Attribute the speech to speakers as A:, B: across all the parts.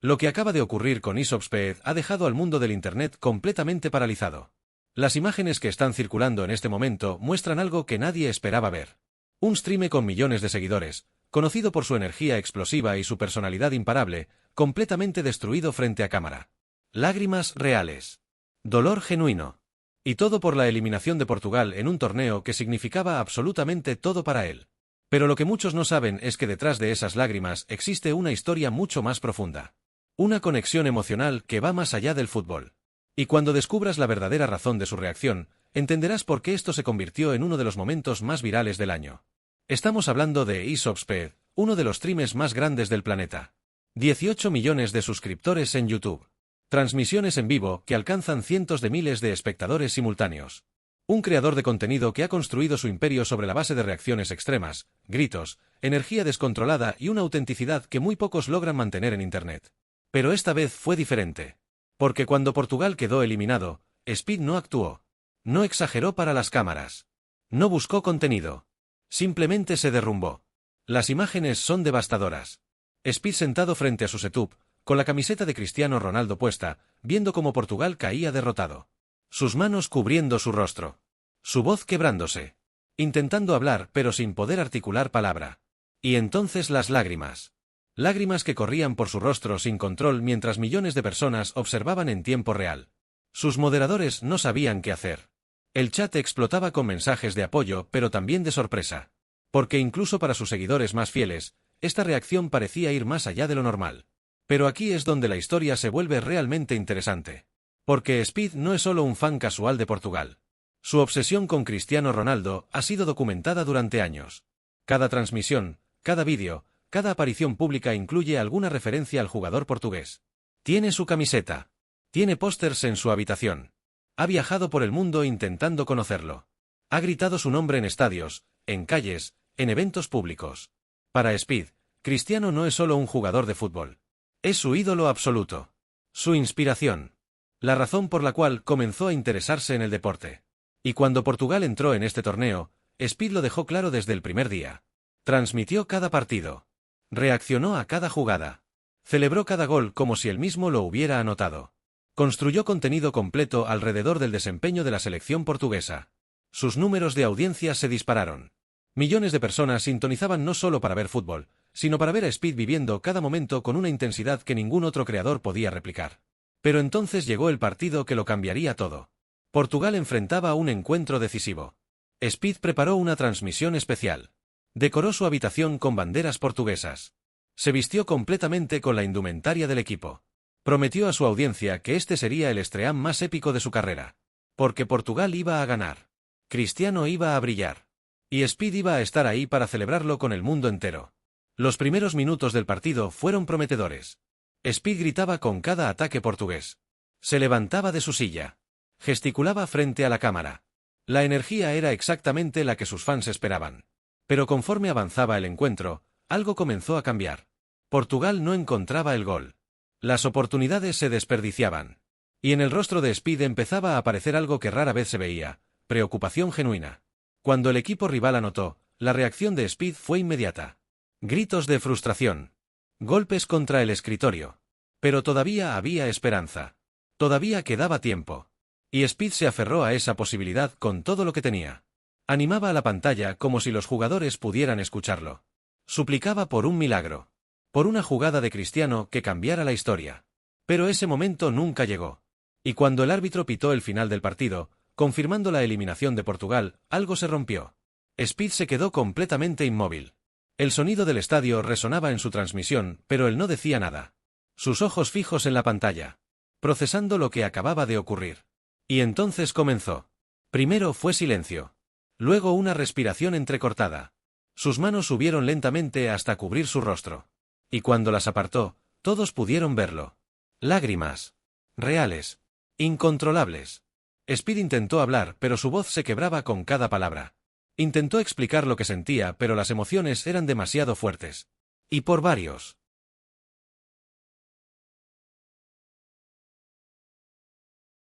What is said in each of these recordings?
A: Lo que acaba de ocurrir con eShopSpeed ha dejado al mundo del Internet completamente paralizado. Las imágenes que están circulando en este momento muestran algo que nadie esperaba ver. Un streamer con millones de seguidores, conocido por su energía explosiva y su personalidad imparable, completamente destruido frente a cámara. Lágrimas reales. Dolor genuino. Y todo por la eliminación de Portugal en un torneo que significaba absolutamente todo para él. Pero lo que muchos no saben es que detrás de esas lágrimas existe una historia mucho más profunda. Una conexión emocional que va más allá del fútbol. Y cuando descubras la verdadera razón de su reacción, entenderás por qué esto se convirtió en uno de los momentos más virales del año. Estamos hablando de eShopSpeed, uno de los streamers más grandes del planeta. 18 millones de suscriptores en YouTube. Transmisiones en vivo que alcanzan cientos de miles de espectadores simultáneos. Un creador de contenido que ha construido su imperio sobre la base de reacciones extremas, gritos, energía descontrolada y una autenticidad que muy pocos logran mantener en Internet. Pero esta vez fue diferente. Porque cuando Portugal quedó eliminado, Speed no actuó. No exageró para las cámaras. No buscó contenido. Simplemente se derrumbó. Las imágenes son devastadoras. Speed sentado frente a su setup, con la camiseta de Cristiano Ronaldo puesta, viendo cómo Portugal caía derrotado. Sus manos cubriendo su rostro. Su voz quebrándose. Intentando hablar pero sin poder articular palabra. Y entonces las lágrimas. Lágrimas que corrían por su rostro sin control mientras millones de personas observaban en tiempo real. Sus moderadores no sabían qué hacer. El chat explotaba con mensajes de apoyo pero también de sorpresa. Porque incluso para sus seguidores más fieles, esta reacción parecía ir más allá de lo normal. Pero aquí es donde la historia se vuelve realmente interesante. Porque Speed no es solo un fan casual de Portugal. Su obsesión con Cristiano Ronaldo ha sido documentada durante años. Cada transmisión, cada vídeo, cada aparición pública incluye alguna referencia al jugador portugués. Tiene su camiseta. Tiene pósters en su habitación. Ha viajado por el mundo intentando conocerlo. Ha gritado su nombre en estadios, en calles, en eventos públicos. Para Speed, Cristiano no es solo un jugador de fútbol. Es su ídolo absoluto. Su inspiración. La razón por la cual comenzó a interesarse en el deporte. Y cuando Portugal entró en este torneo, Speed lo dejó claro desde el primer día. Transmitió cada partido. Reaccionó a cada jugada. Celebró cada gol como si él mismo lo hubiera anotado. Construyó contenido completo alrededor del desempeño de la selección portuguesa. Sus números de audiencia se dispararon. Millones de personas sintonizaban no solo para ver fútbol, sino para ver a Speed viviendo cada momento con una intensidad que ningún otro creador podía replicar. Pero entonces llegó el partido que lo cambiaría todo. Portugal enfrentaba un encuentro decisivo. Speed preparó una transmisión especial. Decoró su habitación con banderas portuguesas. Se vistió completamente con la indumentaria del equipo. Prometió a su audiencia que este sería el estream más épico de su carrera. Porque Portugal iba a ganar. Cristiano iba a brillar. Y Speed iba a estar ahí para celebrarlo con el mundo entero. Los primeros minutos del partido fueron prometedores. Speed gritaba con cada ataque portugués. Se levantaba de su silla. Gesticulaba frente a la cámara. La energía era exactamente la que sus fans esperaban. Pero conforme avanzaba el encuentro, algo comenzó a cambiar. Portugal no encontraba el gol. Las oportunidades se desperdiciaban. Y en el rostro de Speed empezaba a aparecer algo que rara vez se veía: preocupación genuina. Cuando el equipo rival anotó, la reacción de Speed fue inmediata. Gritos de frustración. Golpes contra el escritorio. Pero todavía había esperanza. Todavía quedaba tiempo. Y Speed se aferró a esa posibilidad con todo lo que tenía. Animaba a la pantalla como si los jugadores pudieran escucharlo. Suplicaba por un milagro. Por una jugada de Cristiano que cambiara la historia. Pero ese momento nunca llegó. Y cuando el árbitro pitó el final del partido, confirmando la eliminación de Portugal, algo se rompió. Speed se quedó completamente inmóvil. El sonido del estadio resonaba en su transmisión, pero él no decía nada. Sus ojos fijos en la pantalla. Procesando lo que acababa de ocurrir. Y entonces comenzó. Primero fue silencio. Luego una respiración entrecortada. Sus manos subieron lentamente hasta cubrir su rostro. Y cuando las apartó, todos pudieron verlo. Lágrimas. Reales. Incontrolables. Speed intentó hablar, pero su voz se quebraba con cada palabra. Intentó explicar lo que sentía, pero las emociones eran demasiado fuertes. Y por varios.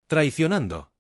A: Traicionando.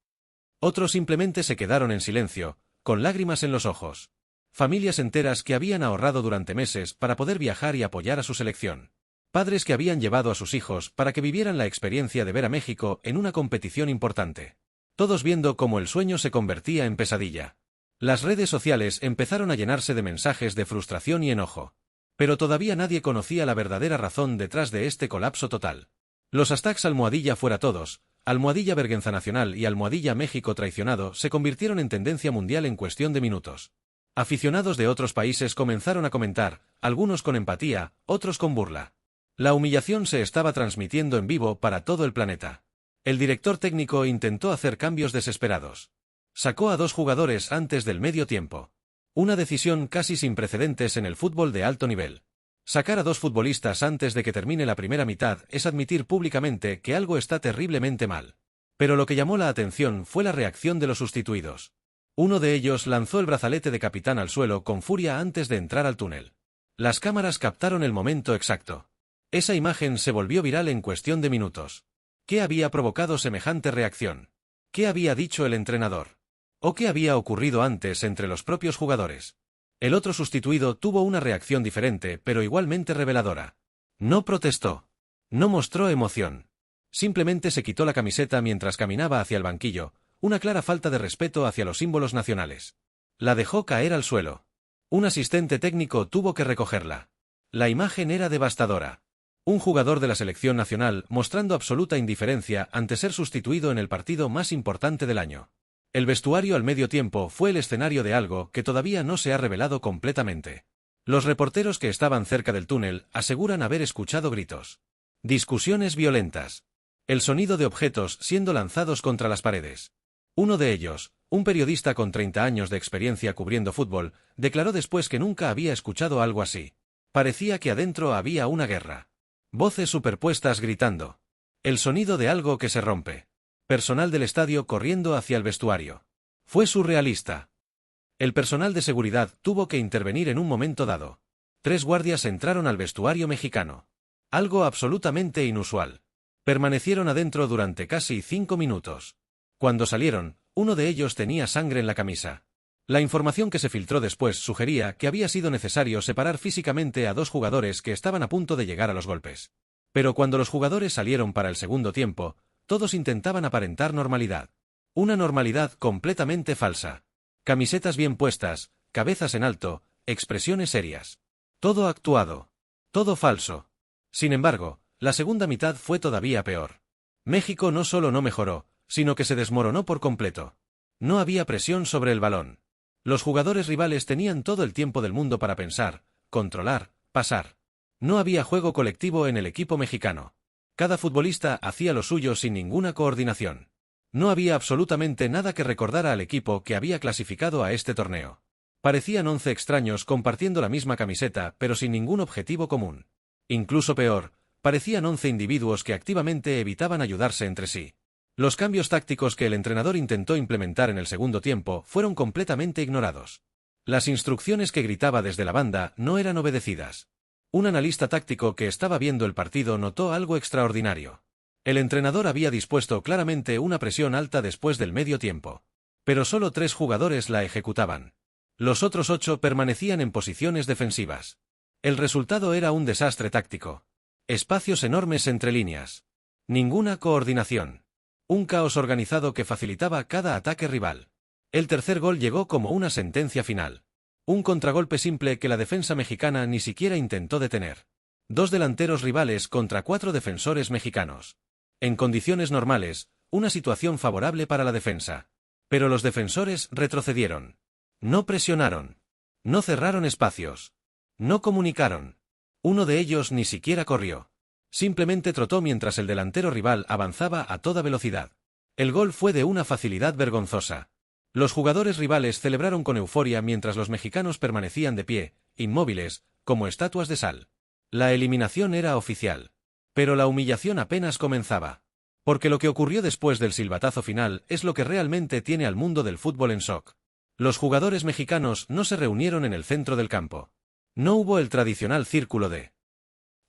A: Otros simplemente se quedaron en silencio, con lágrimas en los ojos. Familias enteras que habían ahorrado durante meses para poder viajar y apoyar a su selección. Padres que habían llevado a sus hijos para que vivieran la experiencia de ver a México en una competición importante. Todos viendo cómo el sueño se convertía en pesadilla. Las redes sociales empezaron a llenarse de mensajes de frustración y enojo. Pero todavía nadie conocía la verdadera razón detrás de este colapso total. Los hashtags almohadilla fuera todos, almohadilla vergüenza nacional y almohadilla México traicionado se convirtieron en tendencia mundial en cuestión de minutos. Aficionados de otros países comenzaron a comentar, algunos con empatía, otros con burla. La humillación se estaba transmitiendo en vivo para todo el planeta. El director técnico intentó hacer cambios desesperados. Sacó a 2 jugadores antes del medio tiempo. Una decisión casi sin precedentes en el fútbol de alto nivel. Sacar a 2 futbolistas antes de que termine la primera mitad es admitir públicamente que algo está terriblemente mal. Pero lo que llamó la atención fue la reacción de los sustituidos. Uno de ellos lanzó el brazalete de capitán al suelo con furia antes de entrar al túnel. Las cámaras captaron el momento exacto. Esa imagen se volvió viral en cuestión de minutos. ¿Qué había provocado semejante reacción? ¿Qué había dicho el entrenador? ¿O qué había ocurrido antes entre los propios jugadores? El otro sustituido tuvo una reacción diferente, pero igualmente reveladora. No protestó. No mostró emoción. Simplemente se quitó la camiseta mientras caminaba hacia el banquillo, una clara falta de respeto hacia los símbolos nacionales. La dejó caer al suelo. Un asistente técnico tuvo que recogerla. La imagen era devastadora. Un jugador de la selección nacional mostrando absoluta indiferencia ante ser sustituido en el partido más importante del año. El vestuario al medio tiempo fue el escenario de algo que todavía no se ha revelado completamente. Los reporteros que estaban cerca del túnel aseguran haber escuchado gritos. Discusiones violentas. El sonido de objetos siendo lanzados contra las paredes. Uno de ellos, un periodista con 30 años de experiencia cubriendo fútbol, declaró después que nunca había escuchado algo así. Parecía que adentro había una guerra. Voces superpuestas gritando. El sonido de algo que se rompe. Personal del estadio corriendo hacia el vestuario. Fue surrealista. El personal de seguridad tuvo que intervenir en un momento dado. 3 guardias entraron al vestuario mexicano. Algo absolutamente inusual. Permanecieron adentro durante casi 5 minutos. Cuando salieron, uno de ellos tenía sangre en la camisa. La información que se filtró después sugería que había sido necesario separar físicamente a 2 jugadores que estaban a punto de llegar a los golpes. Pero cuando los jugadores salieron para el segundo tiempo, todos intentaban aparentar normalidad. Una normalidad completamente falsa. Camisetas bien puestas, cabezas en alto, expresiones serias. Todo actuado. Todo falso. Sin embargo, la segunda mitad fue todavía peor. México no solo no mejoró, sino que se desmoronó por completo. No había presión sobre el balón. Los jugadores rivales tenían todo el tiempo del mundo para pensar, controlar, pasar. No había juego colectivo en el equipo mexicano. Cada futbolista hacía lo suyo sin ninguna coordinación. No había absolutamente nada que recordara al equipo que había clasificado a este torneo. Parecían 11 extraños compartiendo la misma camiseta, pero sin ningún objetivo común. Incluso peor, parecían 11 individuos que activamente evitaban ayudarse entre sí. Los cambios tácticos que el entrenador intentó implementar en el segundo tiempo fueron completamente ignorados. Las instrucciones que gritaba desde la banda no eran obedecidas. Un analista táctico que estaba viendo el partido notó algo extraordinario. El entrenador había dispuesto claramente una presión alta después del medio tiempo. Pero solo 3 jugadores la ejecutaban. Los otros 8 permanecían en posiciones defensivas. El resultado era un desastre táctico. Espacios enormes entre líneas. Ninguna coordinación. Un caos organizado que facilitaba cada ataque rival. El tercer gol llegó como una sentencia final. Un contragolpe simple que la defensa mexicana ni siquiera intentó detener. 2 delanteros rivales contra 4 defensores mexicanos. En condiciones normales, una situación favorable para la defensa. Pero los defensores retrocedieron. No presionaron. No cerraron espacios. No comunicaron. Uno de ellos ni siquiera corrió. Simplemente trotó mientras el delantero rival avanzaba a toda velocidad. El gol fue de una facilidad vergonzosa. Los jugadores rivales celebraron con euforia mientras los mexicanos permanecían de pie, inmóviles, como estatuas de sal. La eliminación era oficial. Pero la humillación apenas comenzaba. Porque lo que ocurrió después del silbatazo final es lo que realmente tiene al mundo del fútbol en shock. Los jugadores mexicanos no se reunieron en el centro del campo. No hubo el tradicional círculo de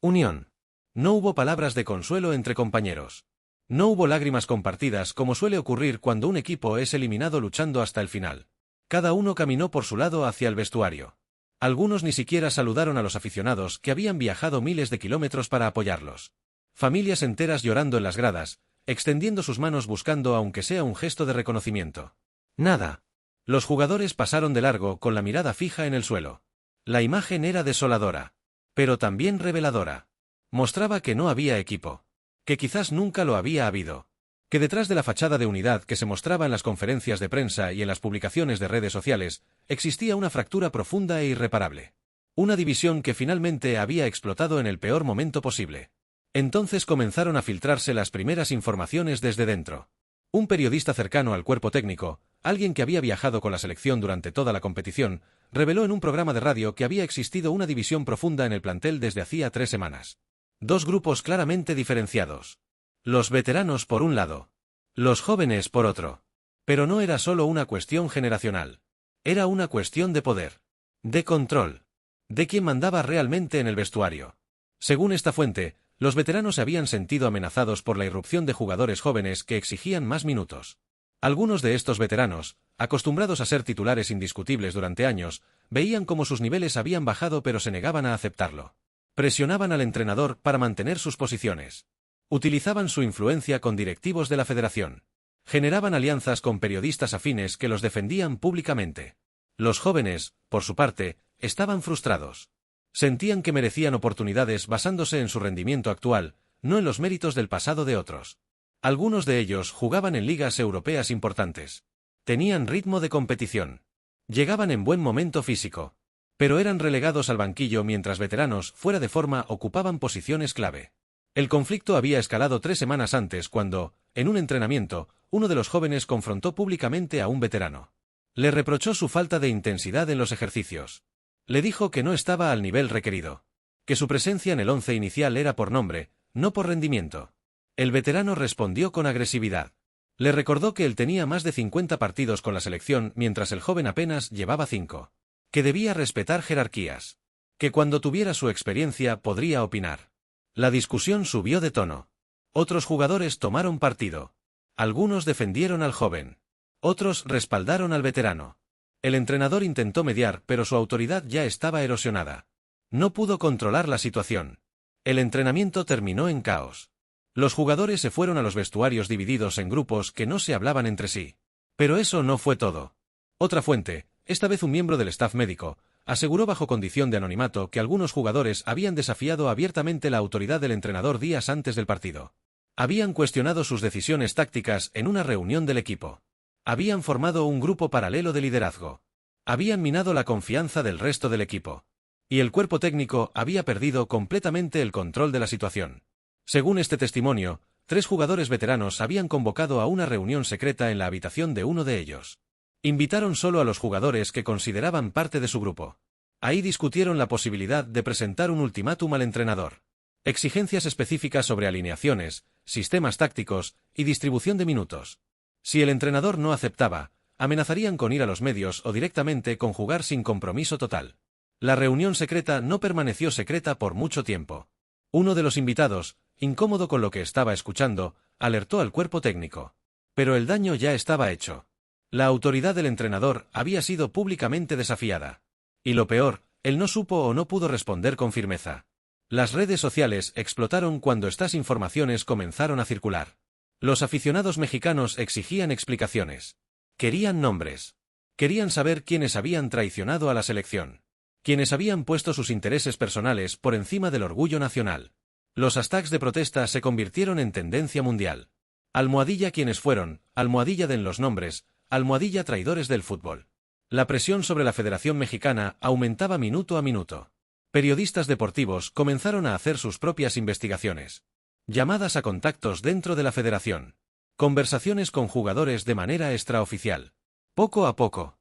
A: unión. No hubo palabras de consuelo entre compañeros. No hubo lágrimas compartidas como suele ocurrir cuando un equipo es eliminado luchando hasta el final. Cada uno caminó por su lado hacia el vestuario. Algunos ni siquiera saludaron a los aficionados que habían viajado miles de kilómetros para apoyarlos. Familias enteras llorando en las gradas, extendiendo sus manos buscando aunque sea un gesto de reconocimiento. Nada. Los jugadores pasaron de largo con la mirada fija en el suelo. La imagen era desoladora, pero también reveladora. Mostraba que no había equipo, que quizás nunca lo había habido, que detrás de la fachada de unidad que se mostraba en las conferencias de prensa y en las publicaciones de redes sociales, existía una fractura profunda e irreparable. Una división que finalmente había explotado en el peor momento posible. Entonces comenzaron a filtrarse las primeras informaciones desde dentro. Un periodista cercano al cuerpo técnico, alguien que había viajado con la selección durante toda la competición, reveló en un programa de radio que había existido una división profunda en el plantel desde hacía 3 semanas. Dos grupos claramente diferenciados. Los veteranos por un lado. Los jóvenes por otro. Pero no era solo una cuestión generacional. Era una cuestión de poder. De control. De quién mandaba realmente en el vestuario. Según esta fuente, los veteranos se habían sentido amenazados por la irrupción de jugadores jóvenes que exigían más minutos. Algunos de estos veteranos, acostumbrados a ser titulares indiscutibles durante años, veían cómo sus niveles habían bajado pero se negaban a aceptarlo. Presionaban al entrenador para mantener sus posiciones. Utilizaban su influencia con directivos de la federación. Generaban alianzas con periodistas afines que los defendían públicamente. Los jóvenes, por su parte, estaban frustrados. Sentían que merecían oportunidades basándose en su rendimiento actual, no en los méritos del pasado de otros. Algunos de ellos jugaban en ligas europeas importantes. Tenían ritmo de competición. Llegaban en buen momento físico. Pero eran relegados al banquillo mientras veteranos, fuera de forma, ocupaban posiciones clave. El conflicto había escalado 3 semanas antes cuando, en un entrenamiento, uno de los jóvenes confrontó públicamente a un veterano. Le reprochó su falta de intensidad en los ejercicios. Le dijo que no estaba al nivel requerido. Que su presencia en el 11 inicial era por nombre, no por rendimiento. El veterano respondió con agresividad. Le recordó que él tenía más de 50 partidos con la selección mientras el joven apenas llevaba 5. Que debía respetar jerarquías. Que cuando tuviera su experiencia podría opinar. La discusión subió de tono. Otros jugadores tomaron partido. Algunos defendieron al joven. Otros respaldaron al veterano. El entrenador intentó mediar, pero su autoridad ya estaba erosionada. No pudo controlar la situación. El entrenamiento terminó en caos. Los jugadores se fueron a los vestuarios divididos en grupos que no se hablaban entre sí. Pero eso no fue todo. Otra fuente, esta vez un miembro del staff médico, aseguró bajo condición de anonimato que algunos jugadores habían desafiado abiertamente la autoridad del entrenador días antes del partido. Habían cuestionado sus decisiones tácticas en una reunión del equipo. Habían formado un grupo paralelo de liderazgo. Habían minado la confianza del resto del equipo. Y el cuerpo técnico había perdido completamente el control de la situación. Según este testimonio, 3 jugadores veteranos habían convocado a una reunión secreta en la habitación de uno de ellos. Invitaron solo a los jugadores que consideraban parte de su grupo. Ahí discutieron la posibilidad de presentar un ultimátum al entrenador. Exigencias específicas sobre alineaciones, sistemas tácticos y distribución de minutos. Si el entrenador no aceptaba, amenazarían con ir a los medios o directamente con jugar sin compromiso total. La reunión secreta no permaneció secreta por mucho tiempo. Uno de los invitados, incómodo con lo que estaba escuchando, alertó al cuerpo técnico. Pero el daño ya estaba hecho. La autoridad del entrenador había sido públicamente desafiada. Y lo peor, él no supo o no pudo responder con firmeza. Las redes sociales explotaron cuando estas informaciones comenzaron a circular. Los aficionados mexicanos exigían explicaciones. Querían nombres. Querían saber quiénes habían traicionado a la selección. Quienes habían puesto sus intereses personales por encima del orgullo nacional. Los hashtags de protesta se convirtieron en tendencia mundial. Almohadilla quienes fueron, almohadilla den los nombres, almohadilla traidores del fútbol. La presión sobre la Federación Mexicana aumentaba minuto a minuto. Periodistas deportivos comenzaron a hacer sus propias investigaciones. Llamadas a contactos dentro de la federación. Conversaciones con jugadores de manera extraoficial. Poco a poco.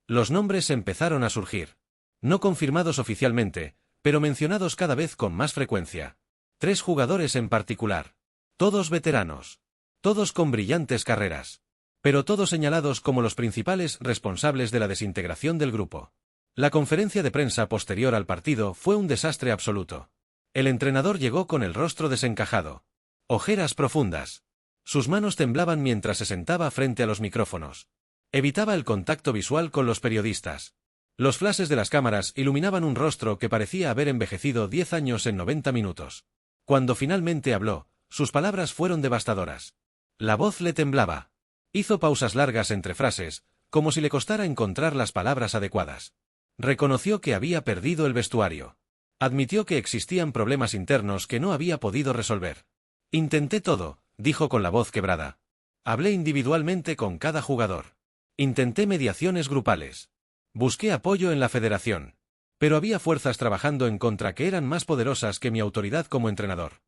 A: Los nombres empezaron a surgir. No confirmados oficialmente, pero mencionados cada vez con más frecuencia. 3 jugadores en particular. Todos veteranos. Todos con brillantes carreras. Pero todos señalados como los principales responsables de la desintegración del grupo. La conferencia de prensa posterior al partido fue un desastre absoluto. El entrenador llegó con el rostro desencajado. Ojeras profundas. Sus manos temblaban mientras se sentaba frente a los micrófonos. Evitaba el contacto visual con los periodistas. Los flashes de las cámaras iluminaban un rostro que parecía haber envejecido 10 años en 90 minutos. Cuando finalmente habló, sus palabras fueron devastadoras. La voz le temblaba. Hizo pausas largas entre frases, como si le costara encontrar las palabras adecuadas. Reconoció que había perdido el vestuario. Admitió que existían problemas internos que no había podido resolver. Intenté todo, dijo con la voz quebrada. Hablé individualmente con cada jugador. Intenté mediaciones grupales. Busqué apoyo en la federación. Pero había fuerzas trabajando en contra que eran más poderosas que mi autoridad como entrenador.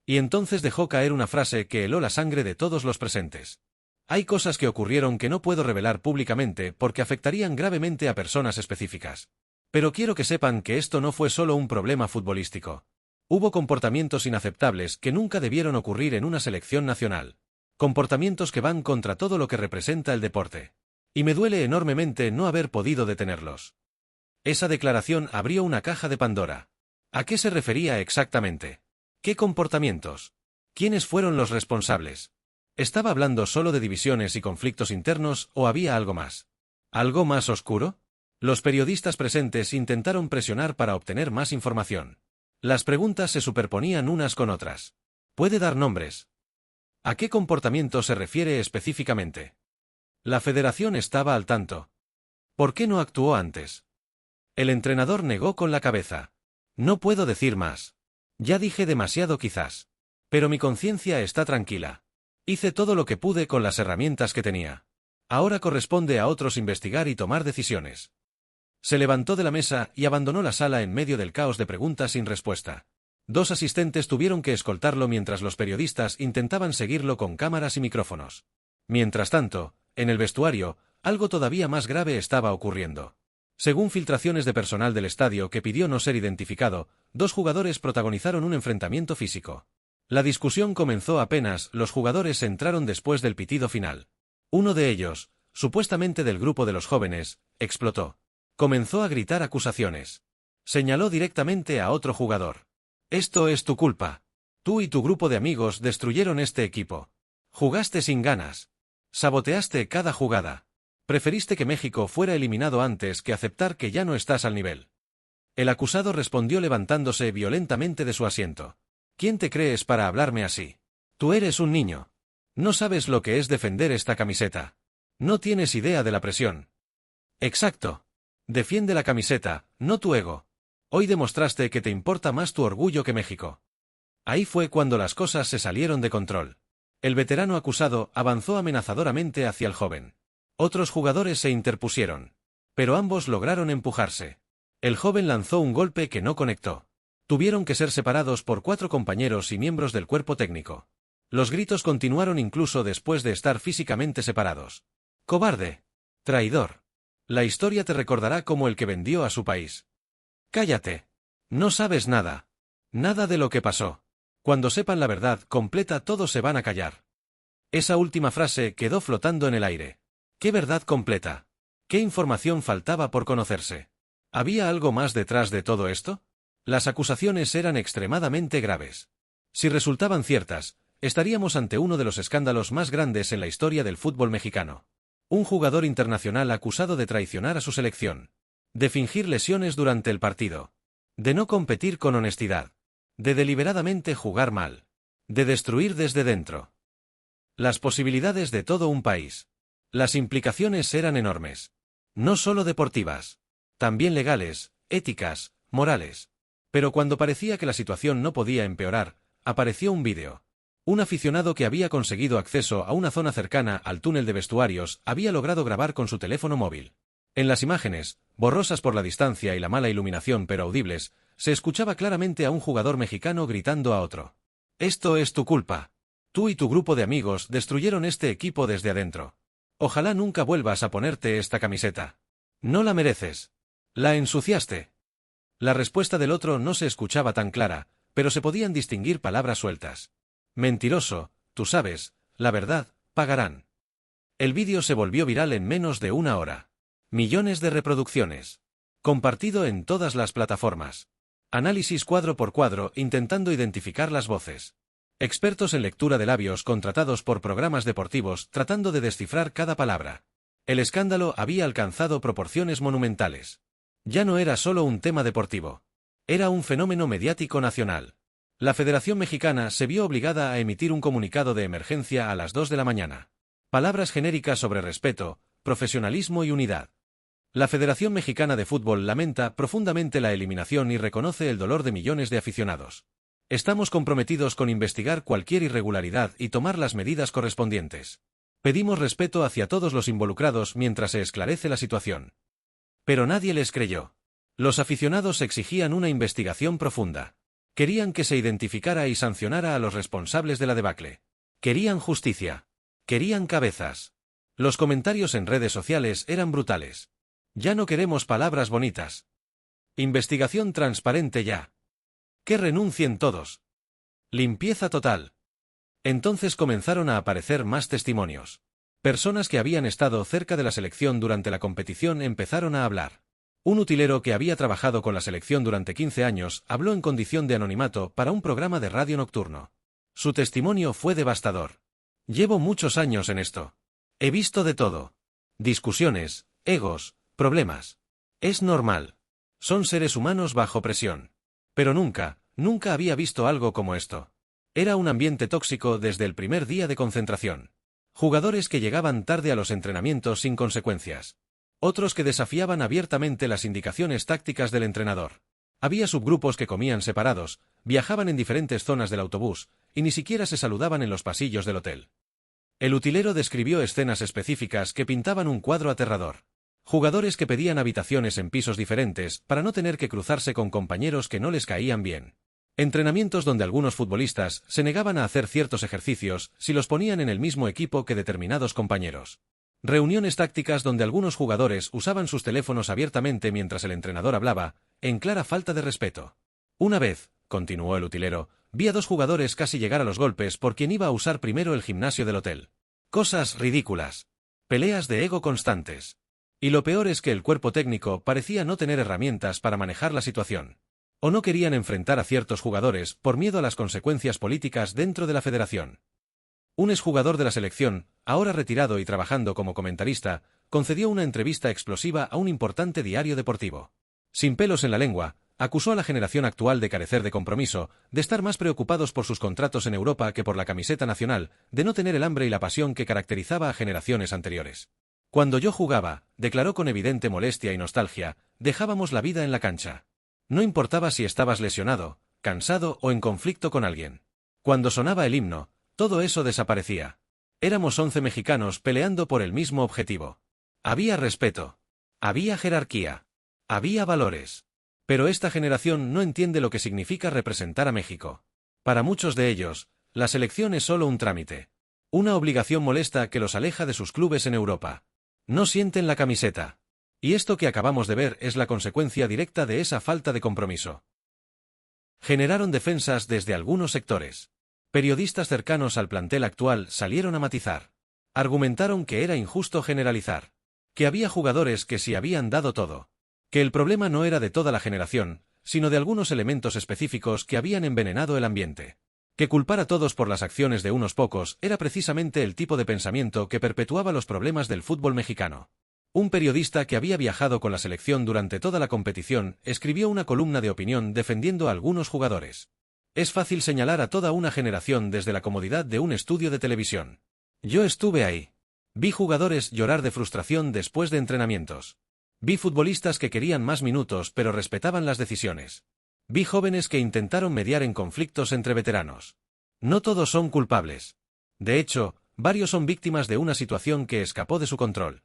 A: Y entonces dejó caer una frase que heló la sangre de todos los presentes. Hay cosas que ocurrieron que no puedo revelar públicamente porque afectarían gravemente a personas específicas. Pero quiero que sepan que esto no fue solo un problema futbolístico. Hubo comportamientos inaceptables que nunca debieron ocurrir en una selección nacional. Comportamientos que van contra todo lo que representa el deporte. Y me duele enormemente no haber podido detenerlos. Esa declaración abrió una caja de Pandora. ¿A qué se refería exactamente? ¿Qué comportamientos? ¿Quiénes fueron los responsables? ¿Estaba hablando solo de divisiones y conflictos internos o había algo más? ¿Algo más oscuro? Los periodistas presentes intentaron presionar para obtener más información. Las preguntas se superponían unas con otras. ¿Puede dar nombres? ¿A qué comportamiento se refiere específicamente? La federación estaba al tanto. ¿Por qué no actuó antes? El entrenador negó con la cabeza. No puedo decir más. Ya dije demasiado quizás. Pero mi conciencia está tranquila. Hice todo lo que pude con las herramientas que tenía. Ahora corresponde a otros investigar y tomar decisiones. Se levantó de la mesa y abandonó la sala en medio del caos de preguntas sin respuesta. 2 asistentes tuvieron que escoltarlo mientras los periodistas intentaban seguirlo con cámaras y micrófonos. Mientras tanto, en el vestuario, algo todavía más grave estaba ocurriendo. Según filtraciones de personal del estadio que pidió no ser identificado, 2 jugadores protagonizaron un enfrentamiento físico. La discusión comenzó apenas los jugadores entraron después del pitido final. Uno de ellos, supuestamente del grupo de los jóvenes, explotó. Comenzó a gritar acusaciones. Señaló directamente a otro jugador. Esto es tu culpa. Tú y tu grupo de amigos destruyeron este equipo. Jugaste sin ganas. Saboteaste cada jugada. Preferiste que México fuera eliminado antes que aceptar que ya no estás al nivel. El acusado respondió levantándose violentamente de su asiento. ¿Quién te crees para hablarme así? Tú eres un niño. No sabes lo que es defender esta camiseta. No tienes idea de la presión. Exacto. Defiende la camiseta, no tu ego. Hoy demostraste que te importa más tu orgullo que México. Ahí fue cuando las cosas se salieron de control. El veterano acusado avanzó amenazadoramente hacia el joven. Otros jugadores se interpusieron. Pero ambos lograron empujarse. El joven lanzó un golpe que no conectó. Tuvieron que ser separados por 4 compañeros y miembros del cuerpo técnico. Los gritos continuaron incluso después de estar físicamente separados. ¡Cobarde! ¡Traidor! La historia te recordará como el que vendió a su país. ¡Cállate! No sabes nada. Nada de lo que pasó. Cuando sepan la verdad completa todos se van a callar. Esa última frase quedó flotando en el aire. ¿Qué verdad completa? ¿Qué información faltaba por conocerse? ¿Había algo más detrás de todo esto? Las acusaciones eran extremadamente graves. Si resultaban ciertas, estaríamos ante uno de los escándalos más grandes en la historia del fútbol mexicano. Un jugador internacional acusado de traicionar a su selección. De fingir lesiones durante el partido. De no competir con honestidad. De deliberadamente jugar mal. De destruir desde dentro. Las posibilidades de todo un país. Las implicaciones eran enormes. No solo deportivas. También legales, éticas, morales. Pero cuando parecía que la situación no podía empeorar, apareció un vídeo. Un aficionado que había conseguido acceso a una zona cercana al túnel de vestuarios había logrado grabar con su teléfono móvil. En las imágenes, borrosas por la distancia y la mala iluminación pero audibles, se escuchaba claramente a un jugador mexicano gritando a otro. Esto es tu culpa. Tú y tu grupo de amigos destruyeron este equipo desde adentro. Ojalá nunca vuelvas a ponerte esta camiseta. No la mereces. La ensuciaste. La respuesta del otro no se escuchaba tan clara, pero se podían distinguir palabras sueltas. Mentiroso, tú sabes, la verdad, pagarán. El vídeo se volvió viral en menos de una hora. Millones de reproducciones. Compartido en todas las plataformas. Análisis cuadro por cuadro intentando identificar las voces. Expertos en lectura de labios contratados por programas deportivos tratando de descifrar cada palabra. El escándalo había alcanzado proporciones monumentales. Ya no era solo un tema deportivo. Era un fenómeno mediático nacional. La Federación Mexicana se vio obligada a emitir un comunicado de emergencia a las 2 de la mañana. Palabras genéricas sobre respeto, profesionalismo y unidad. La Federación Mexicana de Fútbol lamenta profundamente la eliminación y reconoce el dolor de millones de aficionados. Estamos comprometidos con investigar cualquier irregularidad y tomar las medidas correspondientes. Pedimos respeto hacia todos los involucrados mientras se esclarece la situación. Pero nadie les creyó. Los aficionados exigían una investigación profunda. Querían que se identificara y sancionara a los responsables de la debacle. Querían justicia. Querían cabezas. Los comentarios en redes sociales eran brutales. Ya no queremos palabras bonitas. Investigación transparente ya. Que renuncien todos. Limpieza total. Entonces comenzaron a aparecer más testimonios. Personas que habían estado cerca de la selección durante la competición empezaron a hablar. Un utilero que había trabajado con la selección durante 15 años habló en condición de anonimato para un programa de radio nocturno. Su testimonio fue devastador. Llevo muchos años en esto. He visto de todo. Discusiones, egos, problemas. Es normal. Son seres humanos bajo presión. Pero nunca había visto algo como esto. Era un ambiente tóxico desde el primer día de concentración. Jugadores que llegaban tarde a los entrenamientos sin consecuencias. Otros que desafiaban abiertamente las indicaciones tácticas del entrenador. Había subgrupos que comían separados, viajaban en diferentes zonas del autobús, y ni siquiera se saludaban en los pasillos del hotel. El utilero describió escenas específicas que pintaban un cuadro aterrador. Jugadores que pedían habitaciones en pisos diferentes para no tener que cruzarse con compañeros que no les caían bien. Entrenamientos donde algunos futbolistas se negaban a hacer ciertos ejercicios si los ponían en el mismo equipo que determinados compañeros. Reuniones tácticas donde algunos jugadores usaban sus teléfonos abiertamente mientras el entrenador hablaba, en clara falta de respeto. Una vez, continuó el utilero, vi a 2 jugadores casi llegar a los golpes por quien iba a usar primero el gimnasio del hotel. Cosas ridículas. Peleas de ego constantes. Y lo peor es que el cuerpo técnico parecía no tener herramientas para manejar la situación. O no querían enfrentar a ciertos jugadores por miedo a las consecuencias políticas dentro de la federación. Un exjugador de la selección, ahora retirado y trabajando como comentarista, concedió una entrevista explosiva a un importante diario deportivo. Sin pelos en la lengua, acusó a la generación actual de carecer de compromiso, de estar más preocupados por sus contratos en Europa que por la camiseta nacional, de no tener el hambre y la pasión que caracterizaba a generaciones anteriores. Cuando yo jugaba, declaró con evidente molestia y nostalgia, dejábamos la vida en la cancha. No importaba si estabas lesionado, cansado o en conflicto con alguien. Cuando sonaba el himno, todo eso desaparecía. Éramos 11 mexicanos peleando por el mismo objetivo. Había respeto. Había jerarquía. Había valores. Pero esta generación no entiende lo que significa representar a México. Para muchos de ellos, la selección es solo un trámite. Una obligación molesta que los aleja de sus clubes en Europa. No sienten la camiseta. Y esto que acabamos de ver es la consecuencia directa de esa falta de compromiso. Generaron defensas desde algunos sectores. Periodistas cercanos al plantel actual salieron a matizar. Argumentaron que era injusto generalizar. Que había jugadores que sí habían dado todo. Que el problema no era de toda la generación, sino de algunos elementos específicos que habían envenenado el ambiente. Que culpar a todos por las acciones de unos pocos era precisamente el tipo de pensamiento que perpetuaba los problemas del fútbol mexicano. Un periodista que había viajado con la selección durante toda la competición escribió una columna de opinión defendiendo a algunos jugadores. Es fácil señalar a toda una generación desde la comodidad de un estudio de televisión. Yo estuve ahí. Vi jugadores llorar de frustración después de entrenamientos. Vi futbolistas que querían más minutos pero respetaban las decisiones. Vi jóvenes que intentaron mediar en conflictos entre veteranos. No todos son culpables. De hecho, varios son víctimas de una situación que escapó de su control.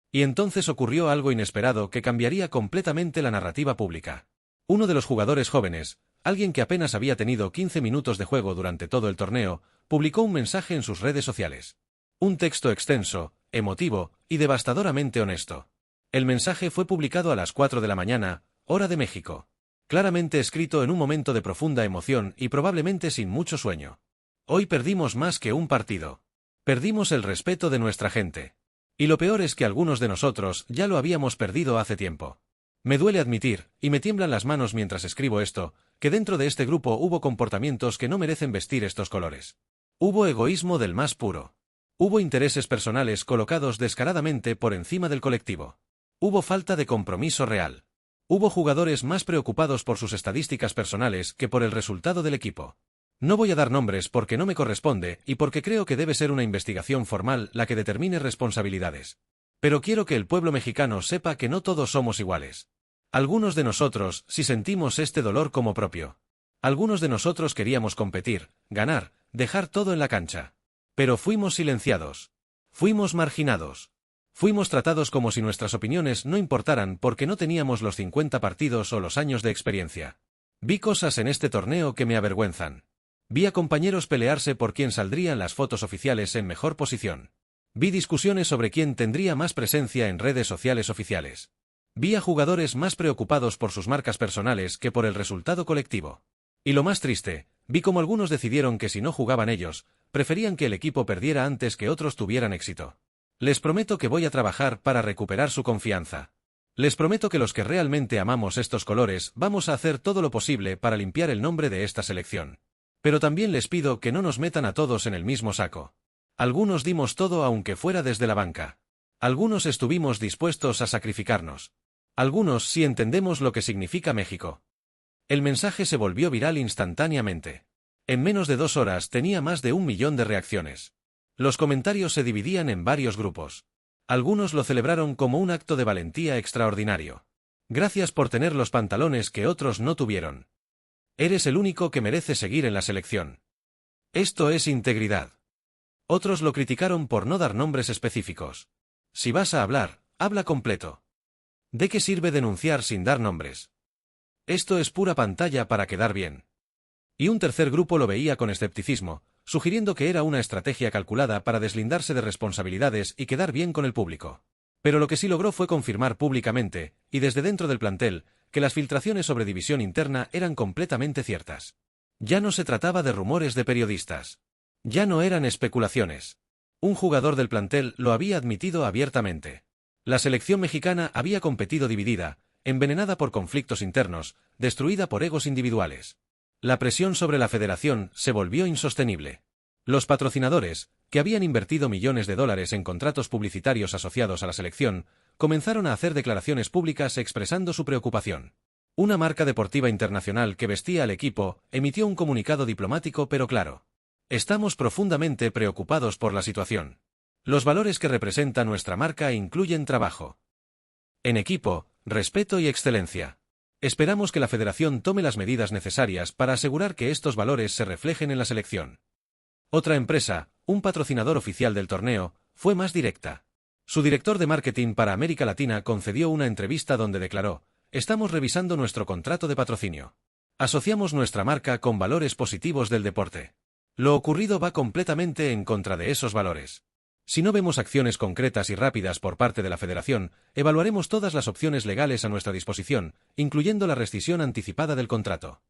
A: Y entonces ocurrió algo inesperado que cambiaría completamente la narrativa pública. Uno de los jugadores jóvenes, alguien que apenas había tenido 15 minutos de juego durante todo el torneo, publicó un mensaje en sus redes sociales. Un texto extenso, emotivo y devastadoramente honesto. El mensaje fue publicado a las 4 de la mañana, hora de México. Claramente escrito en un momento de profunda emoción y probablemente sin mucho sueño. Hoy perdimos más que un partido. Perdimos el respeto de nuestra gente. Y lo peor es que algunos de nosotros ya lo habíamos perdido hace tiempo. Me duele admitir, y me tiemblan las manos mientras escribo esto, que dentro de este grupo hubo comportamientos que no merecen vestir estos colores. Hubo egoísmo del más puro. Hubo intereses personales colocados descaradamente por encima del colectivo. Hubo falta de compromiso real. Hubo jugadores más preocupados por sus estadísticas personales que por el resultado del equipo. No voy a dar nombres porque no me corresponde y porque creo que debe ser una investigación formal la que determine responsabilidades. Pero quiero que el pueblo mexicano sepa que no todos somos iguales. Algunos de nosotros sí sentimos este dolor como propio. Algunos de nosotros queríamos competir, ganar, dejar todo en la cancha. Pero fuimos silenciados. Fuimos marginados. Fuimos tratados como si nuestras opiniones no importaran porque no teníamos los 50 partidos o los años de experiencia. Vi cosas en este torneo que me avergüenzan. Vi a compañeros pelearse por quién saldría en las fotos oficiales en mejor posición. Vi discusiones sobre quién tendría más presencia en redes sociales oficiales. Vi a jugadores más preocupados por sus marcas personales que por el resultado colectivo. Y lo más triste, vi cómo algunos decidieron que si no jugaban ellos, preferían que el equipo perdiera antes que otros tuvieran éxito. Les prometo que voy a trabajar para recuperar su confianza. Les prometo que los que realmente amamos estos colores vamos a hacer todo lo posible para limpiar el nombre de esta selección. Pero también les pido que no nos metan a todos en el mismo saco. Algunos dimos todo aunque fuera desde la banca. Algunos estuvimos dispuestos a sacrificarnos. Algunos sí entendemos lo que significa México. El mensaje se volvió viral instantáneamente. En menos de 2 horas tenía más de 1 millón de reacciones. Los comentarios se dividían en varios grupos. Algunos lo celebraron como un acto de valentía extraordinario. Gracias por tener los pantalones que otros no tuvieron. Eres el único que merece seguir en la selección. Esto es integridad. Otros lo criticaron por no dar nombres específicos. Si vas a hablar, habla completo. ¿De qué sirve denunciar sin dar nombres? Esto es pura pantalla para quedar bien. Y un tercer grupo lo veía con escepticismo, sugiriendo que era una estrategia calculada para deslindarse de responsabilidades y quedar bien con el público. Pero lo que sí logró fue confirmar públicamente, y desde dentro del plantel, que las filtraciones sobre división interna eran completamente ciertas. Ya no se trataba de rumores de periodistas. Ya no eran especulaciones. Un jugador del plantel lo había admitido abiertamente. La selección mexicana había competido dividida, envenenada por conflictos internos, destruida por egos individuales. La presión sobre la federación se volvió insostenible. Los patrocinadores, que habían invertido millones de dólares en contratos publicitarios asociados a la selección, comenzaron a hacer declaraciones públicas expresando su preocupación. Una marca deportiva internacional que vestía al equipo emitió un comunicado diplomático pero claro. Estamos profundamente preocupados por la situación. Los valores que representa nuestra marca incluyen trabajo en equipo, respeto y excelencia. Esperamos que la federación tome las medidas necesarias para asegurar que estos valores se reflejen en la selección. Otra empresa, un patrocinador oficial del torneo, fue más directa. Su director de marketing para América Latina concedió una entrevista donde declaró: "Estamos revisando nuestro contrato de patrocinio. Asociamos nuestra marca con valores positivos del deporte. Lo ocurrido va completamente en contra de esos valores. Si no vemos acciones concretas y rápidas por parte de la federación, evaluaremos todas las opciones legales a nuestra disposición, incluyendo la rescisión anticipada del contrato".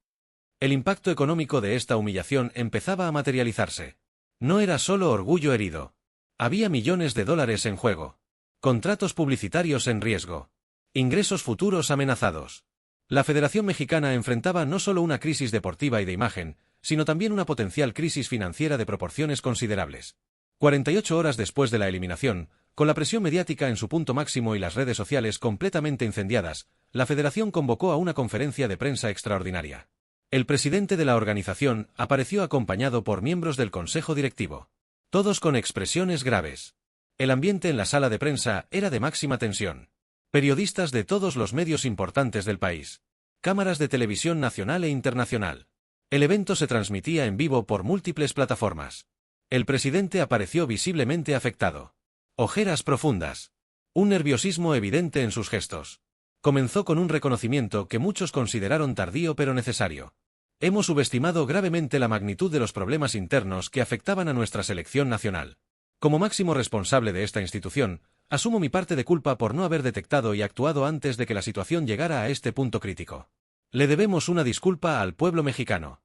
A: El impacto económico de esta humillación empezaba a materializarse. No era solo orgullo herido. Había millones de dólares en juego. Contratos publicitarios en riesgo. Ingresos futuros amenazados. La Federación Mexicana enfrentaba no solo una crisis deportiva y de imagen, sino también una potencial crisis financiera de proporciones considerables. 48 horas después de la eliminación, con la presión mediática en su punto máximo y las redes sociales completamente incendiadas, la Federación convocó a una conferencia de prensa extraordinaria. El presidente de la organización apareció acompañado por miembros del consejo directivo. Todos con expresiones graves. El ambiente en la sala de prensa era de máxima tensión. Periodistas de todos los medios importantes del país. Cámaras de televisión nacional e internacional. El evento se transmitía en vivo por múltiples plataformas. El presidente apareció visiblemente afectado. Ojeras profundas. Un nerviosismo evidente en sus gestos. Comenzó con un reconocimiento que muchos consideraron tardío pero necesario. Hemos subestimado gravemente la magnitud de los problemas internos que afectaban a nuestra selección nacional. Como máximo responsable de esta institución, asumo mi parte de culpa por no haber detectado y actuado antes de que la situación llegara a este punto crítico. Le debemos una disculpa al pueblo mexicano.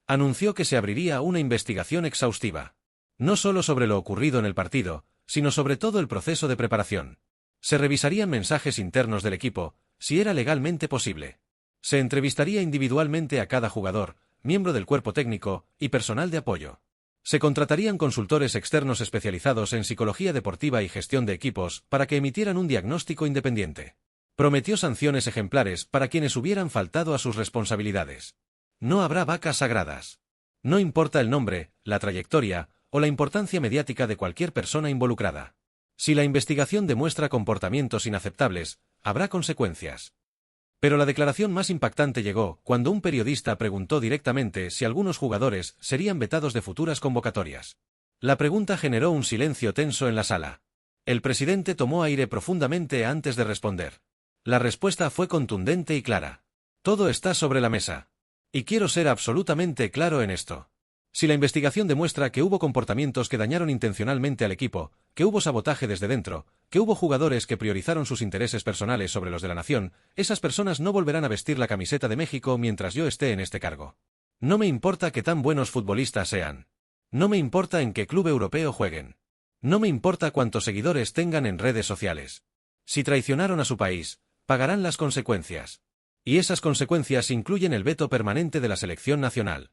A: Anunció que se abriría una investigación exhaustiva. No solo sobre lo ocurrido en el partido, sino sobre todo el proceso de preparación. Se revisarían mensajes internos del equipo, si era legalmente posible. Se entrevistaría individualmente a cada jugador, miembro del cuerpo técnico y personal de apoyo. Se contratarían consultores externos especializados en psicología deportiva y gestión de equipos para que emitieran un diagnóstico independiente. Prometió sanciones ejemplares para quienes hubieran faltado a sus responsabilidades. No habrá vacas sagradas. No importa el nombre, la trayectoria o la importancia mediática de cualquier persona involucrada. Si la investigación demuestra comportamientos inaceptables, habrá consecuencias. Pero la declaración más impactante llegó cuando un periodista preguntó directamente si algunos jugadores serían vetados de futuras convocatorias. La pregunta generó un silencio tenso en la sala. El presidente tomó aire profundamente antes de responder. La respuesta fue contundente y clara. Todo está sobre la mesa. Y quiero ser absolutamente claro en esto. Si la investigación demuestra que hubo comportamientos que dañaron intencionalmente al equipo, que hubo sabotaje desde dentro, que hubo jugadores que priorizaron sus intereses personales sobre los de la nación, esas personas no volverán a vestir la camiseta de México mientras yo esté en este cargo. No me importa que tan buenos futbolistas sean. No me importa en qué club europeo jueguen. No me importa cuántos seguidores tengan en redes sociales. Si traicionaron a su país, pagarán las consecuencias. Y esas consecuencias incluyen el veto permanente de la selección nacional.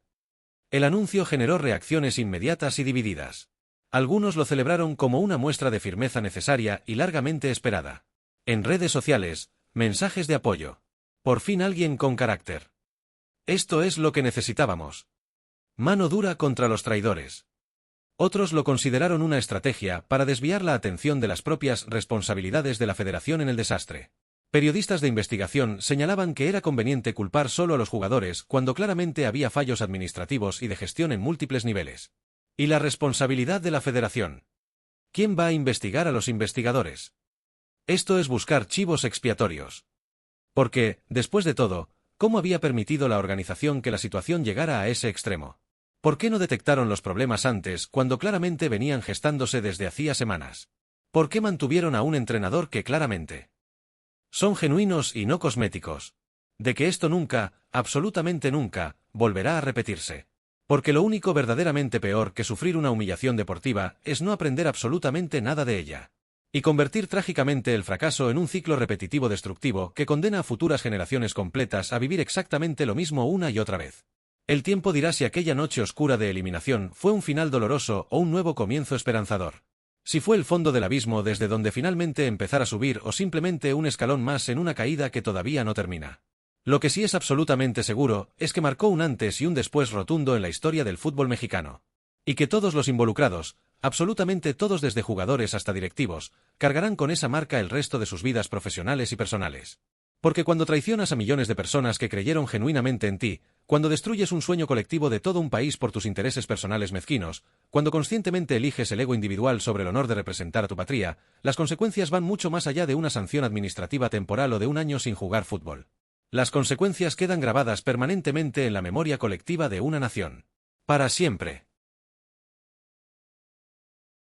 A: El anuncio generó reacciones inmediatas y divididas. Algunos lo celebraron como una muestra de firmeza necesaria y largamente esperada. En redes sociales, mensajes de apoyo. Por fin alguien con carácter. Esto es lo que necesitábamos. Mano dura contra los traidores. Otros lo consideraron una estrategia para desviar la atención de las propias responsabilidades de la federación en el desastre. Periodistas de investigación señalaban que era conveniente culpar solo a los jugadores cuando claramente había fallos administrativos y de gestión en múltiples niveles. ¿Y la responsabilidad de la federación? ¿Quién va a investigar a los investigadores? Esto es buscar chivos expiatorios. Porque, después de todo, ¿cómo había permitido la organización que la situación llegara a ese extremo? ¿Por qué no detectaron los problemas antes cuando claramente venían gestándose desde hacía semanas? ¿Por qué mantuvieron a un entrenador que claramente son genuinos y no cosméticos? De que esto nunca, absolutamente nunca, volverá a repetirse. Porque lo único verdaderamente peor que sufrir una humillación deportiva es no aprender absolutamente nada de ella. Y convertir trágicamente el fracaso en un ciclo repetitivo destructivo que condena a futuras generaciones completas a vivir exactamente lo mismo una y otra vez. El tiempo dirá si aquella noche oscura de eliminación fue un final doloroso o un nuevo comienzo esperanzador. Si fue el fondo del abismo desde donde finalmente empezar a subir o simplemente un escalón más en una caída que todavía no termina. Lo que sí es absolutamente seguro es que marcó un antes y un después rotundo en la historia del fútbol mexicano. Y que todos los involucrados, absolutamente todos desde jugadores hasta directivos, cargarán con esa marca el resto de sus vidas profesionales y personales. Porque cuando traicionas a millones de personas que creyeron genuinamente en ti, cuando destruyes un sueño colectivo de todo un país por tus intereses personales mezquinos, cuando conscientemente eliges el ego individual sobre el honor de representar a tu patria, las consecuencias van mucho más allá de una sanción administrativa temporal o de un año sin jugar fútbol. Las consecuencias quedan grabadas permanentemente en la memoria colectiva de una nación. Para siempre.